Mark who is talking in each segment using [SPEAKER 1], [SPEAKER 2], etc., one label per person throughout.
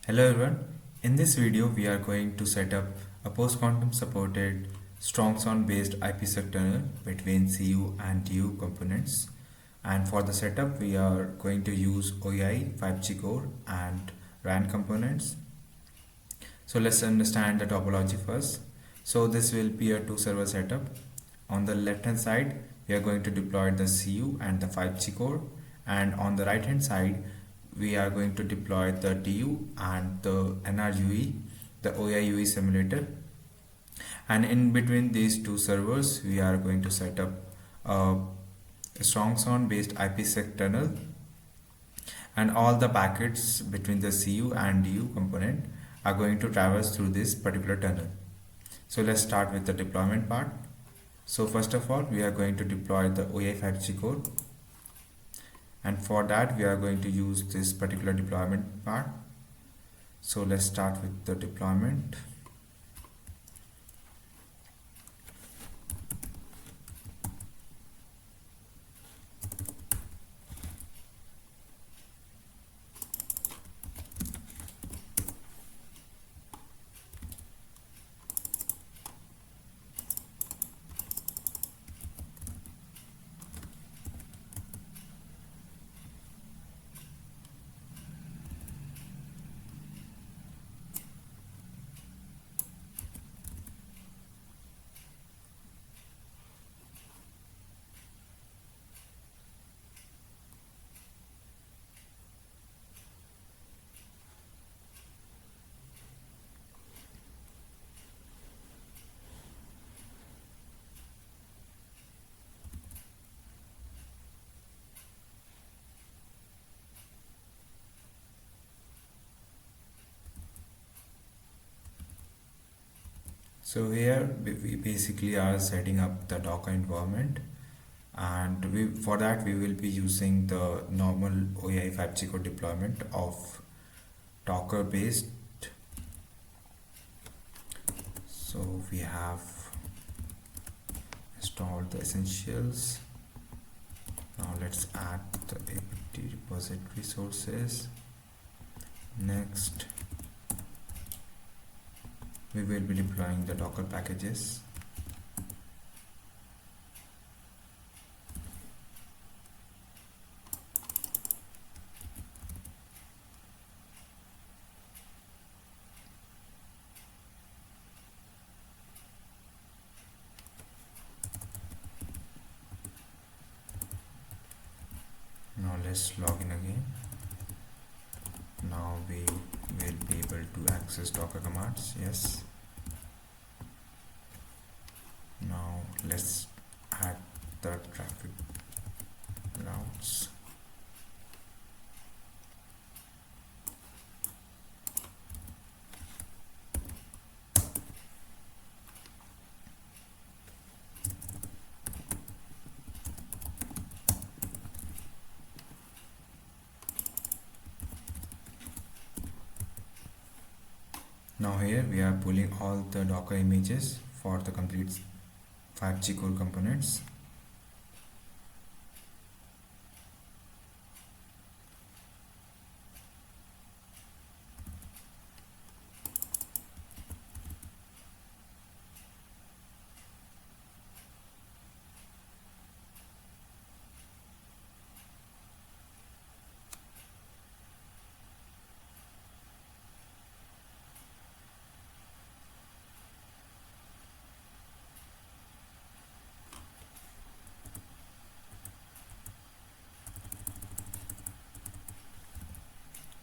[SPEAKER 1] Hello everyone. In this video, we are going to set up a post-quantum supported StrongSwan based IPSec tunnel between CU and DU components. And for the setup, we are going to use OAI 5G core and RAN components. So let's understand the topology first. So this will be a two-server setup. On the left-hand side, we are going to deploy the CU and the 5G core, and on the right-hand side, we are going to deploy the DU and the NRUE, the OAI UE simulator. And in between these two servers, we are going to set up a StrongSwan based IPSec tunnel, and all the packets between the CU and DU component are going to traverse through this particular tunnel. So let's start with the deployment part. So first of all, we are going to deploy the OAI 5G core, and for that we are going to use this particular deployment part. So let's start with the deployment. So here we basically are setting up the Docker environment, and for that we will be using the normal OAI 5G core deployment of Docker based. So we have installed the essentials. Now let's add the apt repository sources. Next, we will be deploying the Docker packages. Now let's log in again. Now we will be able to access Docker commands. Yes. Now let's add the traffic routes. Now here we are pulling all the Docker images for the complete 5G core components.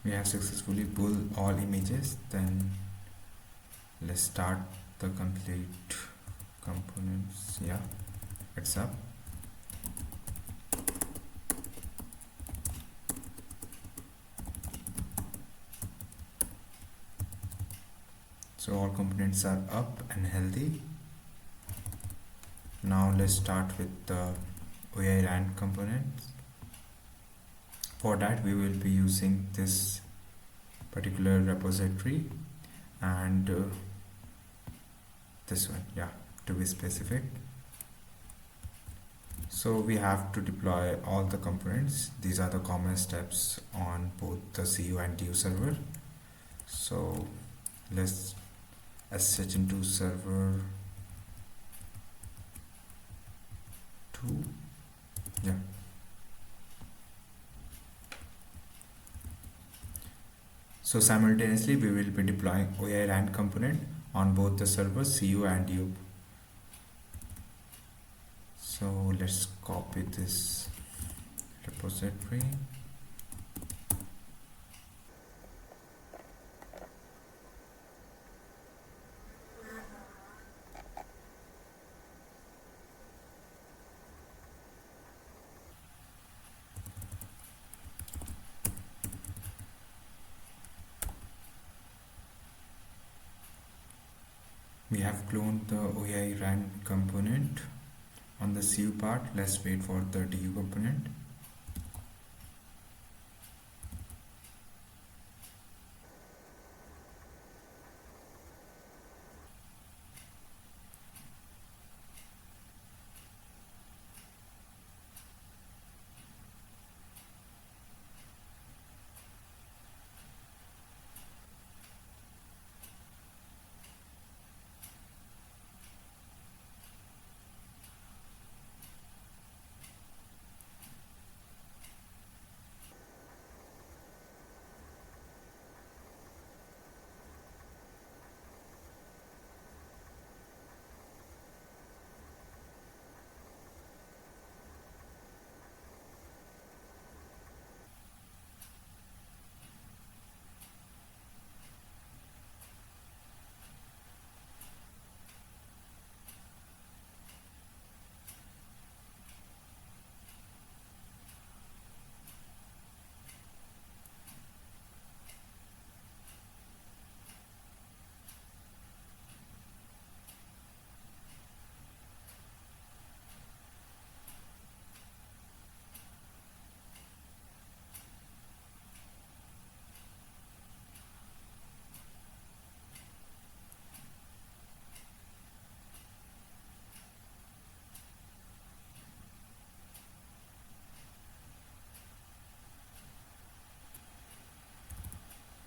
[SPEAKER 1] We have successfully pulled all images. Then let's start the complete components. Yeah, it's up. So all components are up and healthy. Now let's start with the OAI RAN components. For that we will be using this particular repository and this one, yeah, to be specific. So we have to deploy all the components. These are the common steps on both the CU and DU server. So let's SSH into server 2. Yeah. So simultaneously we will be deploying OAI RAN component on both the servers CU and DU. So let's copy this repository. We have cloned the OAI RAN component on the CU part. Let's wait for the DU component.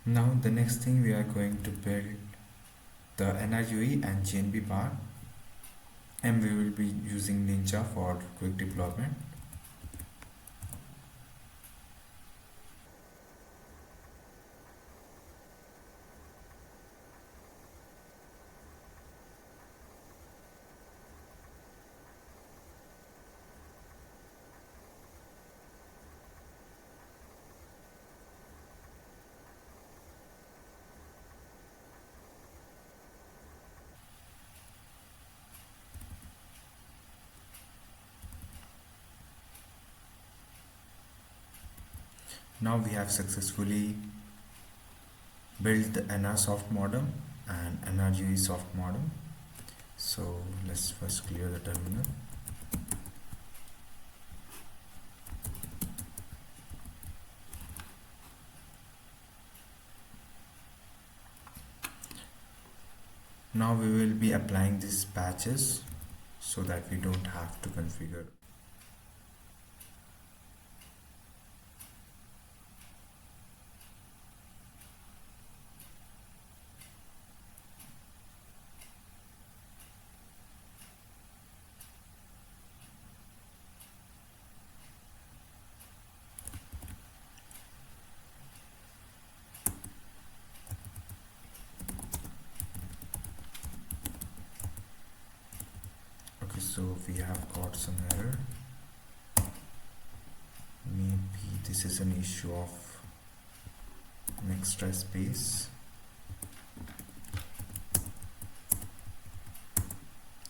[SPEAKER 1] Now the next thing, we are going to build the NRUE and GNB part, and we will be using Ninja for quick deployment. Now we have successfully built the NR soft modem and NRUE soft modem. So let's first clear the terminal. Now we will be applying these patches so that we don't have to configure. So we have got some error. Maybe this is an issue of an extra space.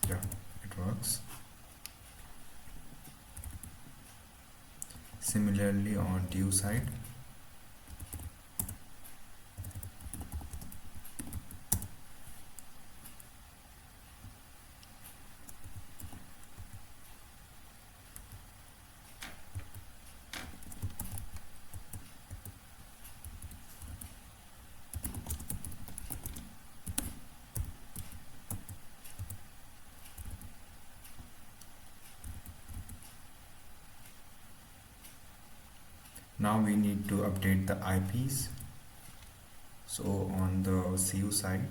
[SPEAKER 1] Yeah, it works. Similarly on DU side. Now we need to update the IPs. So on the CU side,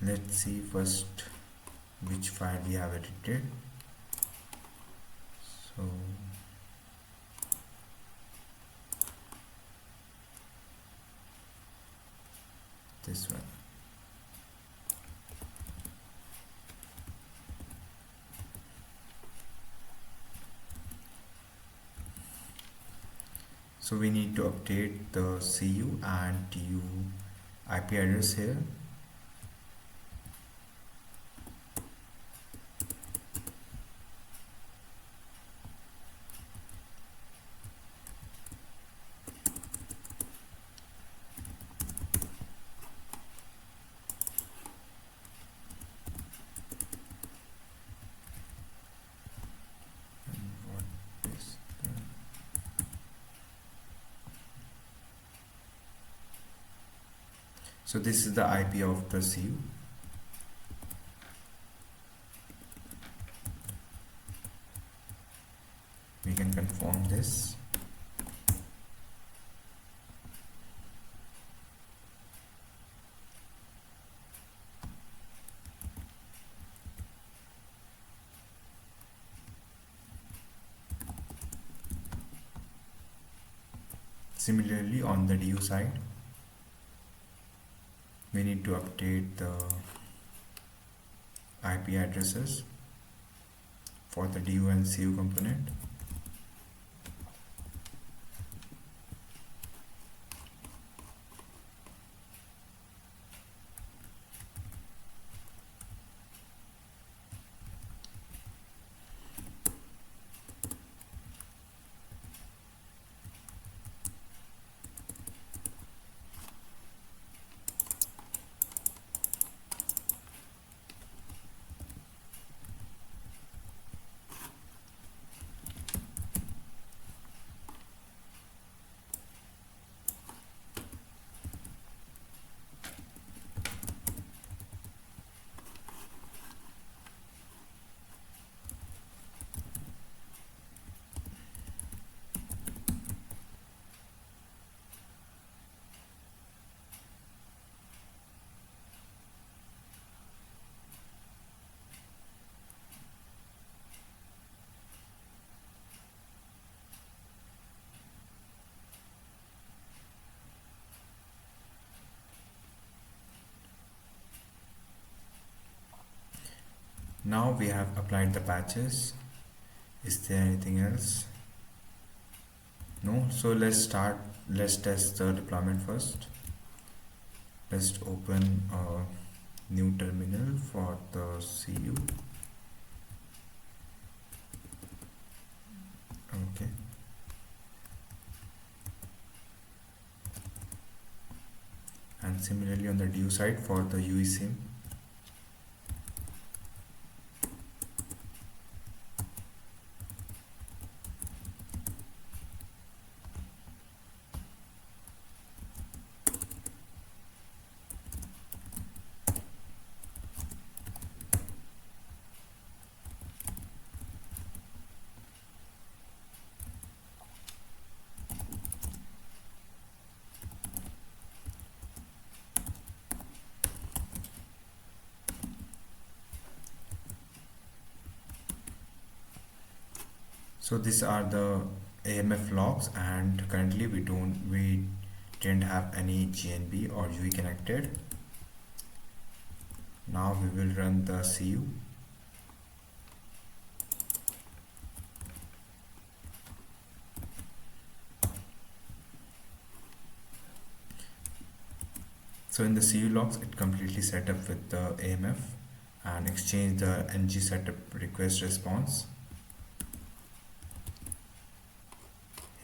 [SPEAKER 1] let's see first which file we have edited. So this one. So we need to update the CU and DU IP address here. So this is the IP of the CU. We can confirm this. Similarly, on the DU side, we need to update the IP addresses for the DU and CU component. Now we have applied the patches. Is there anything else? No. So let's test the deployment first. Let's open a new terminal for the CU. Okay. And similarly on the DU side for the UESIM. So these are the AMF logs, and currently we didn't have any GNB or UE connected. Now we will run the CU. So in the CU logs, it completely set up with the AMF and exchange the ng setup request response.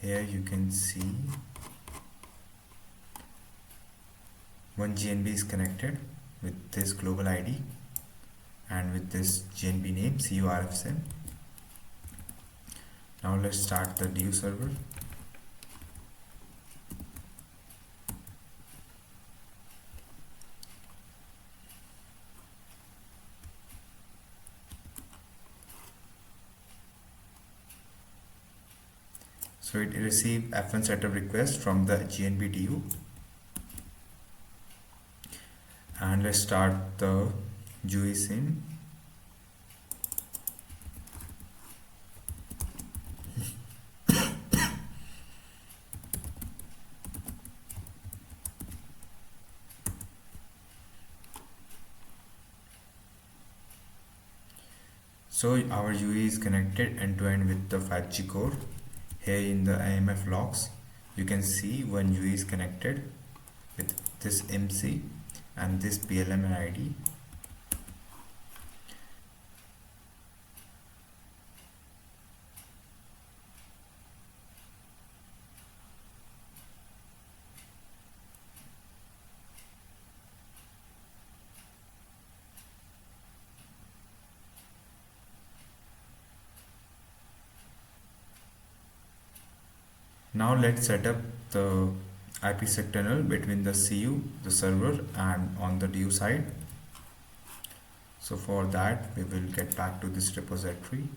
[SPEAKER 1] Here you can see one GNB is connected with this global ID and with this GNB name CU-RFSIM. Now let's start the DU server. So it receive F1 setup request from the GNBDU, and let's start the GUI scene. So our GUI is connected end-to-end with the 5G core. Here in the AMF logs, you can see one GUI is connected with this MC and this PLM and ID. Now let's set up the IPSec tunnel between the CU, the server, and on the DU side. So for that, we will get back to this repository.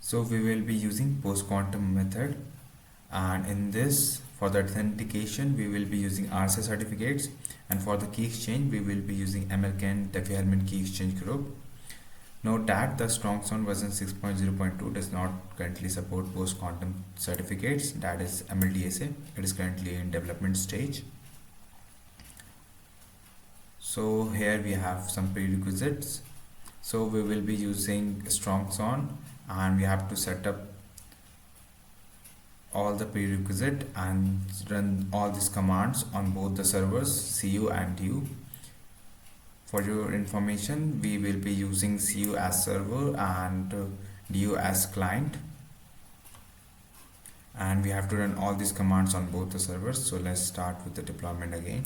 [SPEAKER 1] So we will be using post-quantum method, and in this, for the authentication, we will be using RSA certificates, and for the key exchange, we will be using ML-KEM Diffie-Hellman key exchange group. Note that the StrongSwan version 6.0.2 does not currently support post-quantum certificates, that is ML-DSA. It is currently in development stage. So here we have some prerequisites. So we will be using StrongSwan, and we have to set up all the prerequisite and run all these commands on both the servers CU and DU. For your information, we will be using CU as server and DU as client, and we have to run all these commands on both the servers. So let's start with the deployment again.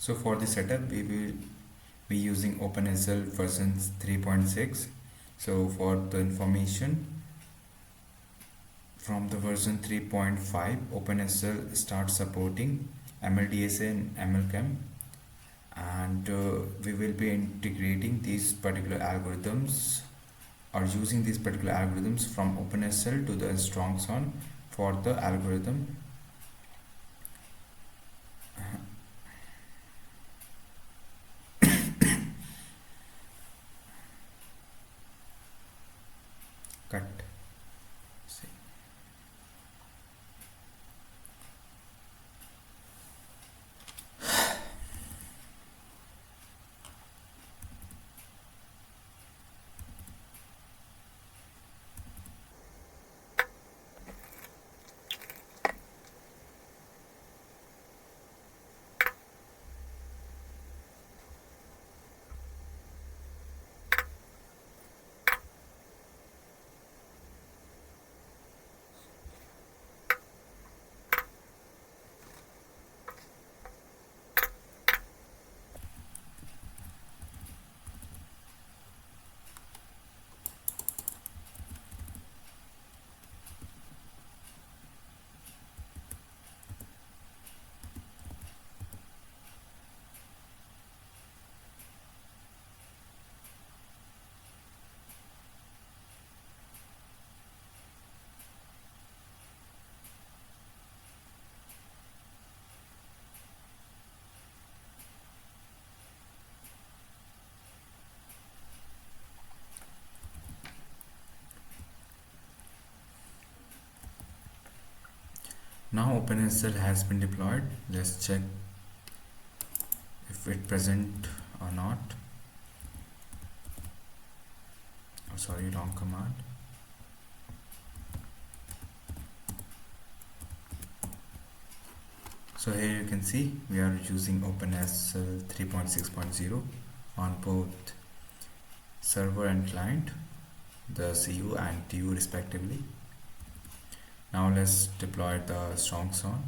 [SPEAKER 1] So for the setup, we will be using OpenSSL version 3.6. So for the information, from the version 3.5, OpenSSL starts supporting ML-DSA and ML-KEM, and we will be integrating these particular algorithms or using these particular algorithms from OpenSSL to the StrongSwan for the algorithm. Cut. See. Now OpenSSL has been deployed. Let's check if it present or not. Oh, sorry, wrong command. So here you can see we are using OpenSSL 3.6.0 on both server and client, the CU and DU respectively. Now let's deploy the StrongSwan.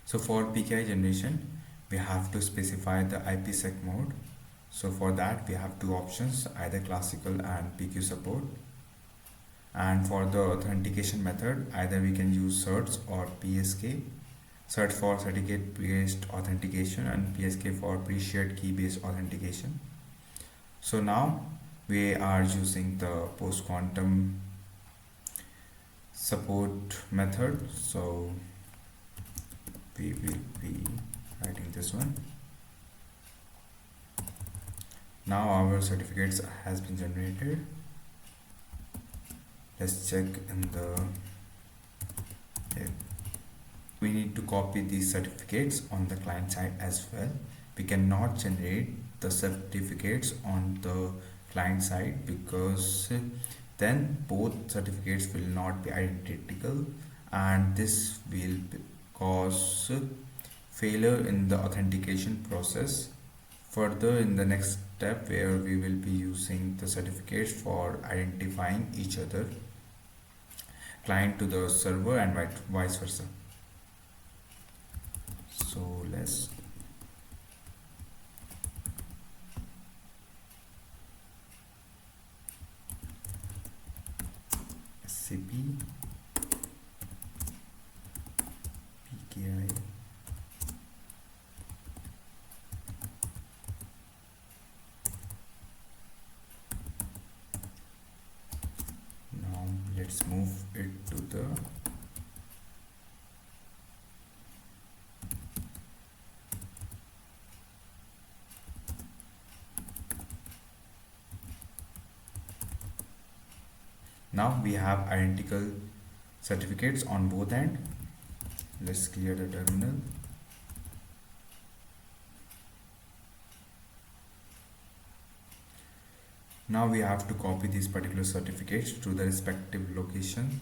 [SPEAKER 1] So for PKI generation, we have to specify the IPSec mode. So for that, we have two options, either classical and PQ support. And for the authentication method, either we can use certs or PSK. Cert for certificate based authentication and PSK for pre-shared key based authentication. So now we are using the post quantum support method. So we will be writing this one. Now our certificates has been generated. Let's check in the we need to copy these certificates on the client side as well. We cannot generate the certificates on the client side because then both certificates will not be identical, and this will cause failure in the authentication process. Further, in the next step where we will be using the certificates for identifying each other, client to the server and vice versa. So let's SCP PKI now let's move it to the now we have identical certificates on both ends. Let's clear the terminal. Now we have to copy these particular certificates to the respective location.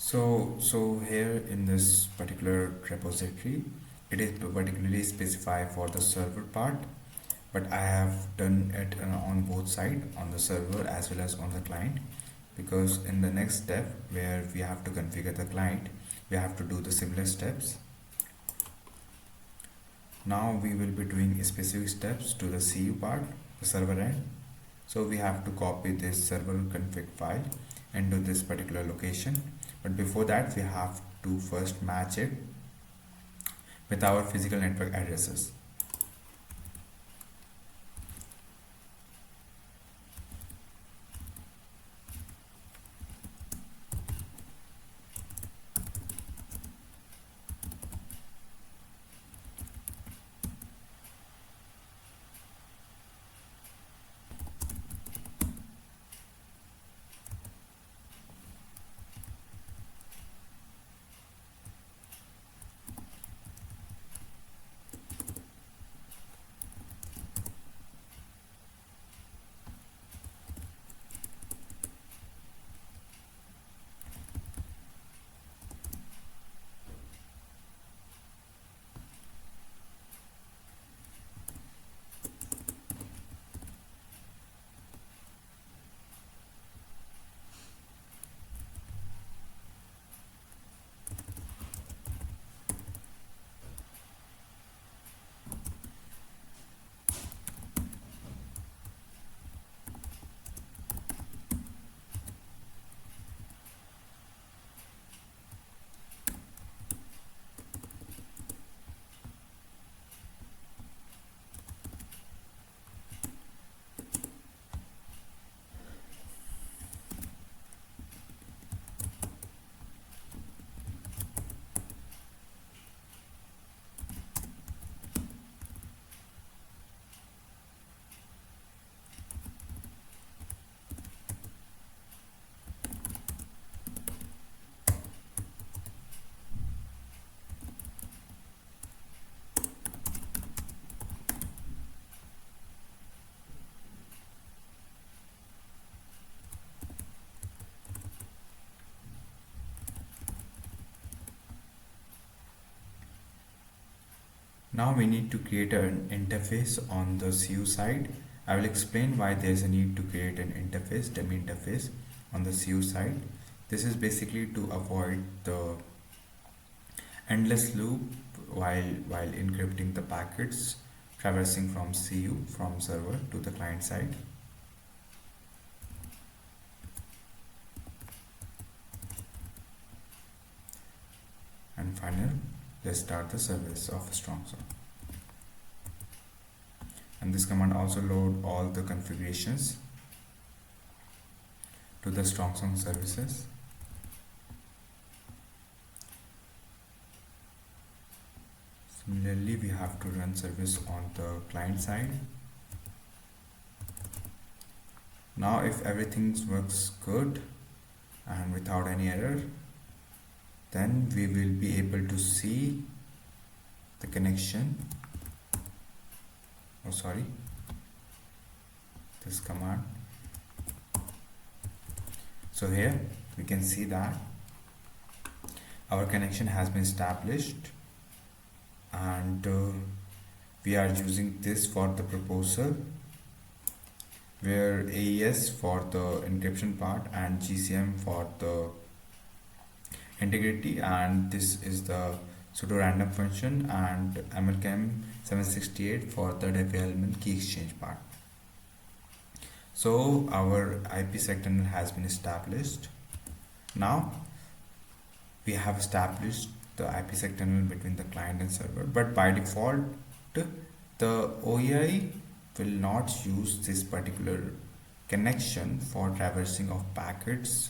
[SPEAKER 1] So here in this particular repository, it is particularly specified for the server part, but I have done it on both sides, on the server as well as on the client, because in the next step where we have to configure the client, we have to do the similar steps. Now we will be doing specific steps to the CU part, the server end. So we have to copy this server config file into this particular location. But before that, we have to first match it with our physical network addresses. Now we need to create an interface on the CU side. I will explain why there's a need to create an interface, dummy interface on the CU side. This is basically to avoid the endless loop while encrypting the packets traversing from CU from server to the client side. And finally, let's start the service of StrongSwan. And this command also load all the configurations to the StrongSwan services. Similarly, we have to run service on the client side. Now if everything works good and without any error, then we will be able to see the connection. Oh, sorry, this command. So here we can see that our connection has been established, and we are using this for the proposal, where AES for the encryption part and GCM for the integrity, and this is the pseudo random function, and ML-KEM 768 for the development key exchange part. So our IPSec tunnel has been established. Now we have established the IPSec tunnel between the client and server, but by default the OAI will not use this particular connection for traversing of packets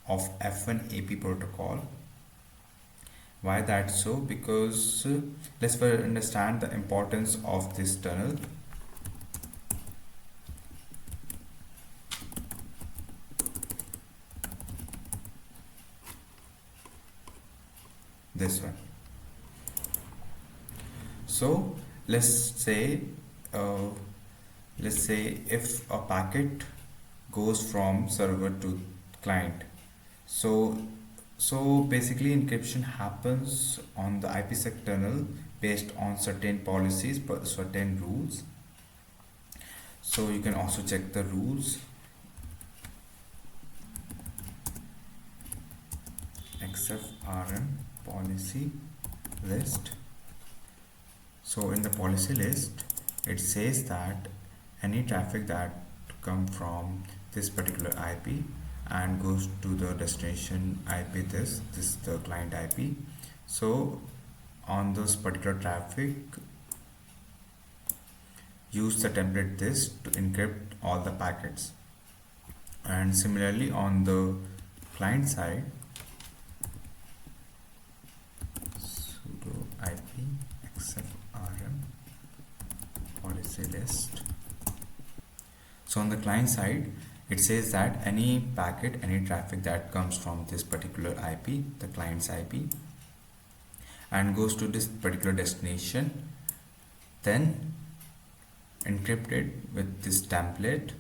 [SPEAKER 1] of F1 AP protocol. Why that so? Because let's first understand the importance of this tunnel. This one. So let's say if a packet goes from server to client, so So basically encryption happens on the IPsec tunnel based on certain policies, but certain rules. So you can also check the rules. XFRM policy list. So in the policy list, it says that any traffic that come from this particular IP and goes to the destination IP, this is the client IP. So on this particular traffic, use the template this to encrypt all the packets. And similarly on the client side, sudo IP XFRM policy list. So on the client side, it says that any packet, any traffic that comes from this particular IP, the client's IP, and goes to this particular destination, then encrypt it with this template.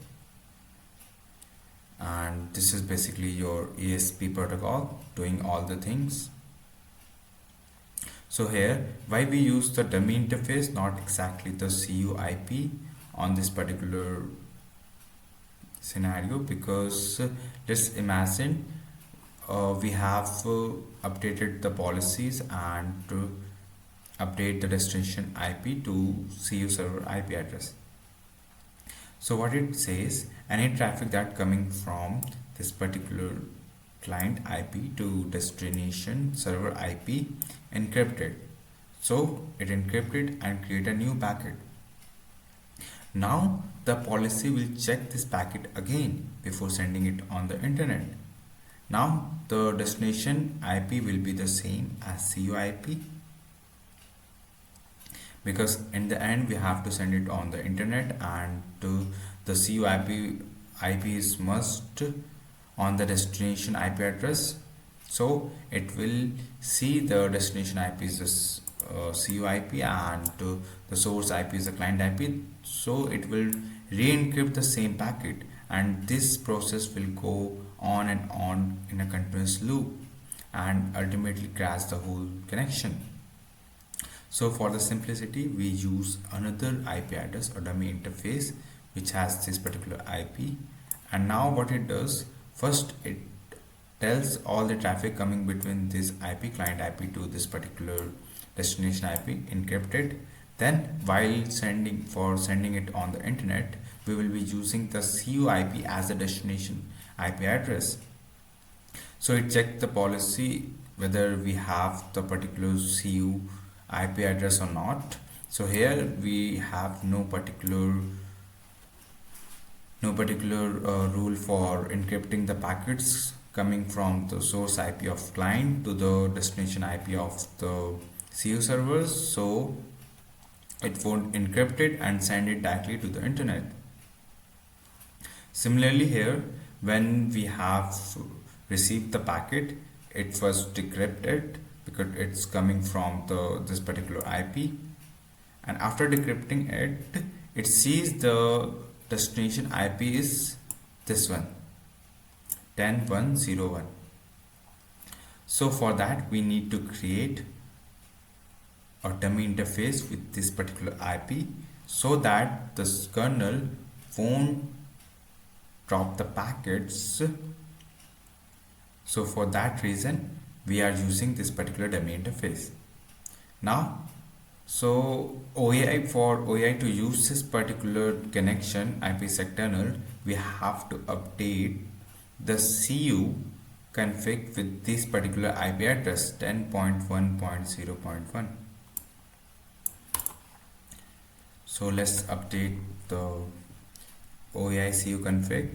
[SPEAKER 1] And this is basically your ESP protocol doing all the things. So here, why we use the dummy interface, not exactly the CU-IP on this particular scenario, because let's imagine we have updated the policies and to update the destination IP to CU server IP address. So what it says, any traffic that coming from this particular client IP to destination server IP encrypted. So it encrypted and create a new packet. Now the policy will check this packet again before sending it on the internet. Now the destination IP will be the same as CU IP, because in the end we have to send it on the internet, and the CU IP is must on the destination IP address. So it will see the destination IP is CU IP and the source IP is the client IP. So it will re-encrypt the same packet, and this process will go on and on in a continuous loop and ultimately crash the whole connection. So for the simplicity, we use another IP address or dummy interface which has this particular IP. And now what it does, first it tells all the traffic coming between this IP, client IP, to this particular destination IP encrypted. Then while sending it on the internet, we will be using the CU IP as the destination IP address. So it checked the policy whether we have the particular CU IP address or not. So here we have no particular rule for encrypting the packets coming from the source IP of client to the destination IP of the CU servers. So it won't encrypt it and send it directly to the internet. Similarly here, when we have received the packet, it was decrypted because it's coming from this particular IP, and after decrypting it, it sees the destination IP is this one, 10.1.0.1. So for that we need to create a dummy interface with this particular IP so that the kernel won't drop the packets. So for that reason we are using this particular dummy interface. Now for OAI to use this particular connection IPsec tunnel, we have to update the CU config with this particular IP address 10.1.0.1. So let's update the OAI CU config.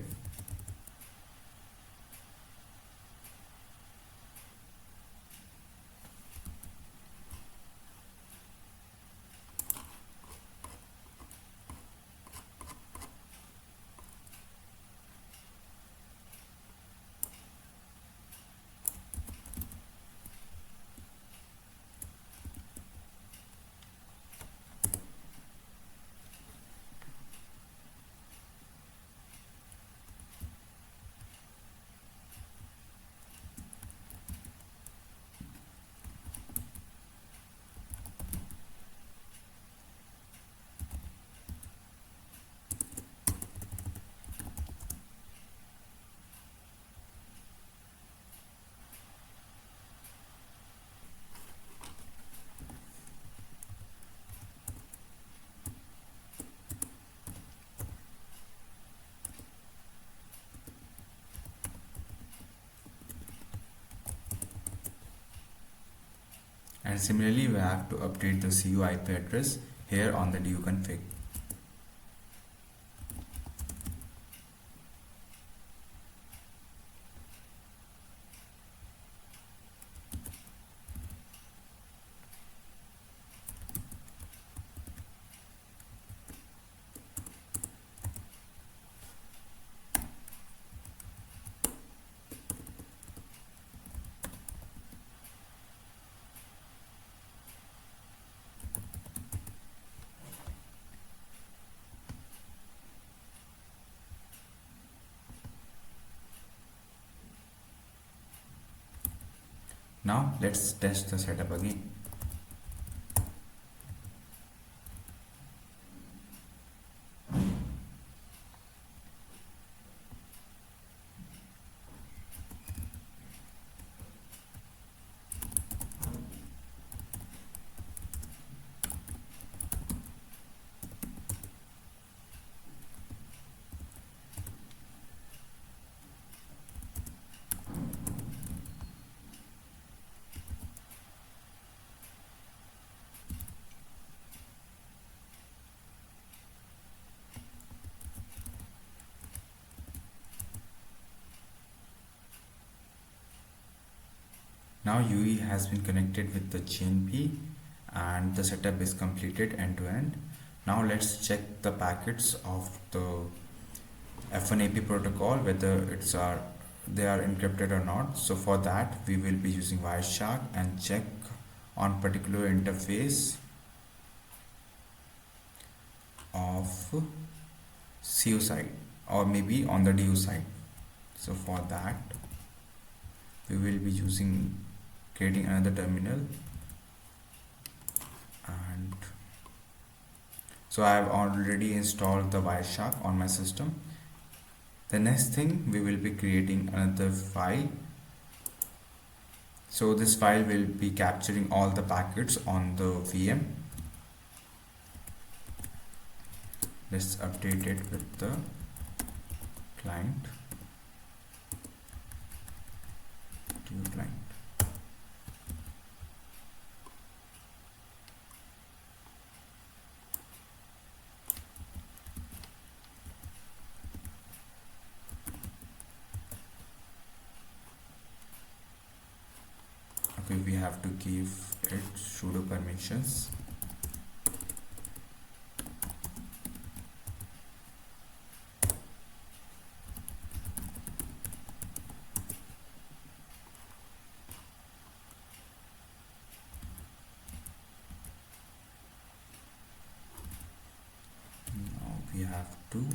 [SPEAKER 1] And similarly, we have to update the CU IP address here on the DU config. Now let's test the setup again. Now UE has been connected with the GNP and the setup is completed end to end. Now let's check the packets of the F1AP protocol, whether they are encrypted or not. So for that we will be using Wireshark and check on particular interface of CU side or maybe on the DU side. So for that we will be creating another terminal, and so I have already installed the Wireshark on my system. The next thing, we will be creating another file. So this file will be capturing all the packets on the VM. Let's update it with the client to client. Okay, we have to give it sudo permissions. Now we have to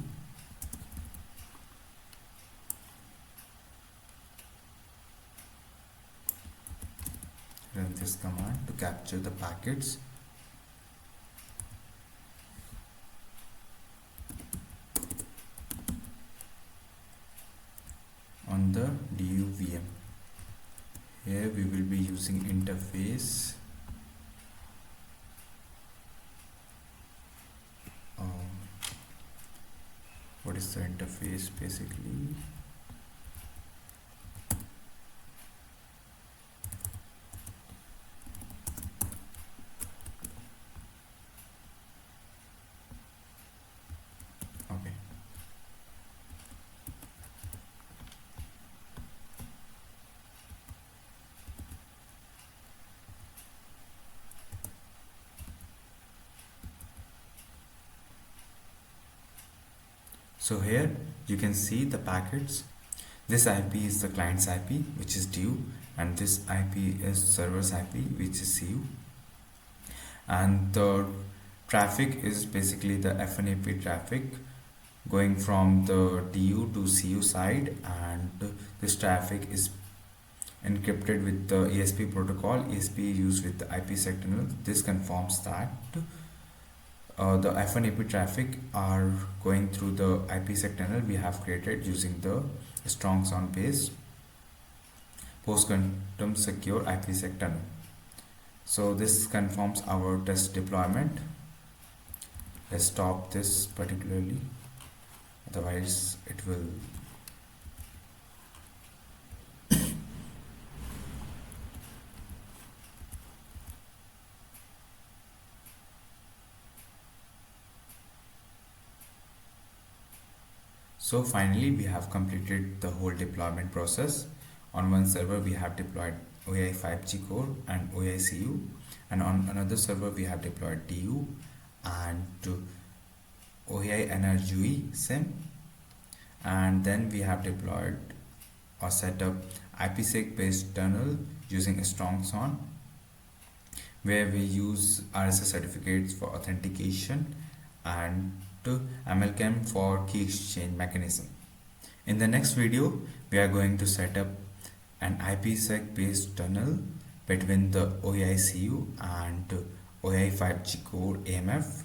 [SPEAKER 1] run this command to capture the packets on the DU VM. Here we will be using interface what is the interface basically? Okay. So here you can see the packets. This IP is the client's IP, which is DU, and this IP is server's IP, which is CU. And the traffic is basically the F1AP traffic going from the DU to CU side, and this traffic is encrypted with the ESP protocol. ESP used with the IPSec tunnel. This confirms that the F1AP traffic are going through the IPSec tunnel we have created using the StrongSwan based post-quantum secure IPSec tunnel. So this confirms our test deployment. Let's stop this particularly, otherwise it will So finally we have completed the whole deployment process. On one server we have deployed OAI 5G core and OAI CU, and on another server we have deployed DU and OAI NRGUI SIM, and then we have deployed or set up IPSec based tunnel using StrongSwan, where we use RSA certificates for authentication and ML-KEM for key exchange mechanism. In the next video, we are going to set up an IPSec based tunnel between the OAI CU and OAI 5G core AMF